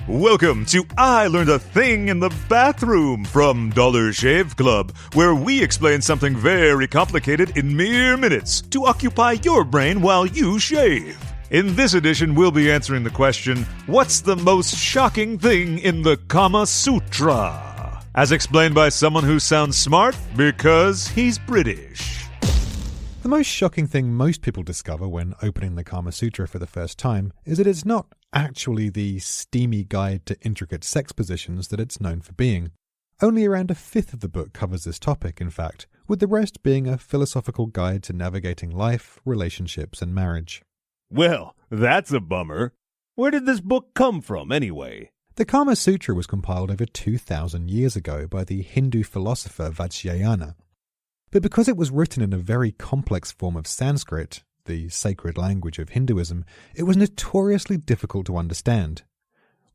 Welcome to I Learned a Thing in the Bathroom from Dollar Shave Club, where we explain something very complicated in mere minutes to occupy your brain while you shave. In this edition, we'll be answering the question, what's the most shocking thing in the Kama Sutra? As explained by someone who sounds smart because he's British. The most shocking thing most people discover when opening the Kama Sutra for the first time is that it's not actually the steamy guide to intricate sex positions that it's known for being. Only around a fifth of the book covers this topic, in fact, with the rest being a philosophical guide to navigating life, relationships, and marriage. Well, that's a bummer. Where did this book come from, anyway? The Kama Sutra was compiled over 2,000 years ago by the Hindu philosopher Vajrayana. But because it was written in a very complex form of Sanskrit, the sacred language of Hinduism, it was notoriously difficult to understand.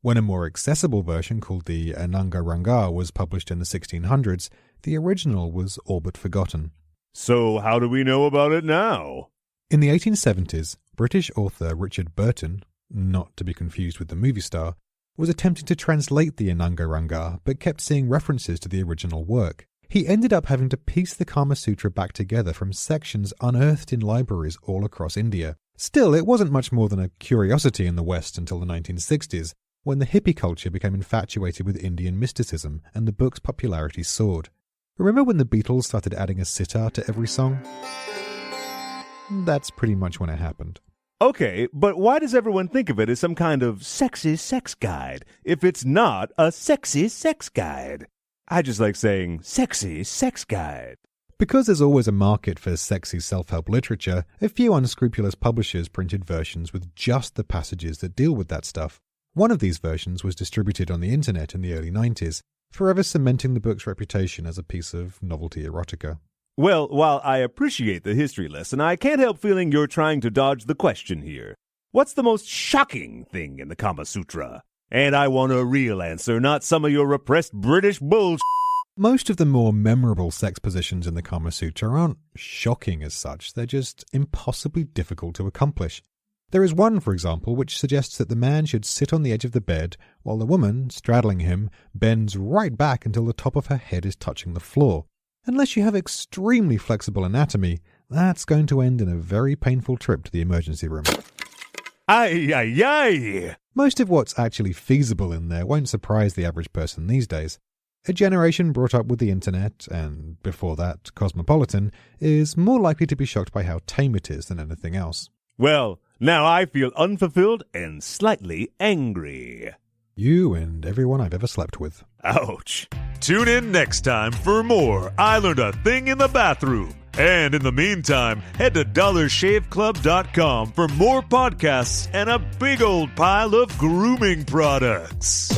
When a more accessible version called the Ananga was published in the 1600s, the original was all but forgotten. So how do we know about it now? In the 1870s, British author Richard Burton, not to be confused with the movie star, was attempting to translate the Ananga but kept seeing references to the original work. He ended up having to piece the Kama Sutra back together from sections unearthed in libraries all across India. Still, it wasn't much more than a curiosity in the West until the 1960s, when the hippie culture became infatuated with Indian mysticism and the book's popularity soared. Remember when the Beatles started adding a sitar to every song? That's pretty much when it happened. Okay, but why does everyone think of it as some kind of sexy sex guide if it's not a sexy sex guide? I just like saying sexy sex guide. Because there's always a market for sexy self-help literature, a few unscrupulous publishers printed versions with just the passages that deal with that stuff. One of these versions was distributed on the internet in the early 90s, forever cementing the book's reputation as a piece of novelty erotica. Well, while I appreciate the history lesson, I can't help feeling you're trying to dodge the question here. What's the most shocking thing in the Kama Sutra? And I want a real answer, not some of your repressed British bullshit. Most of the more memorable sex positions in the Kama Sutra aren't shocking as such, they're just impossibly difficult to accomplish. There is one, for example, which suggests that the man should sit on the edge of the bed while the woman, straddling him, bends right back until the top of her head is touching the floor. Unless you have extremely flexible anatomy, that's going to end in a very painful trip to the emergency room. Ay, ay, ay! Most of what's actually feasible in there won't surprise the average person these days. A generation brought up with the internet, and before that, cosmopolitan, is more likely to be shocked by how tame it is than anything else. Well, now I feel unfulfilled and slightly angry. You and everyone I've ever slept with. Ouch. Tune in next time for more I Learned a Thing in the Bathroom. And in the meantime, head to dollarshaveclub.com for more podcasts and a big old pile of grooming products.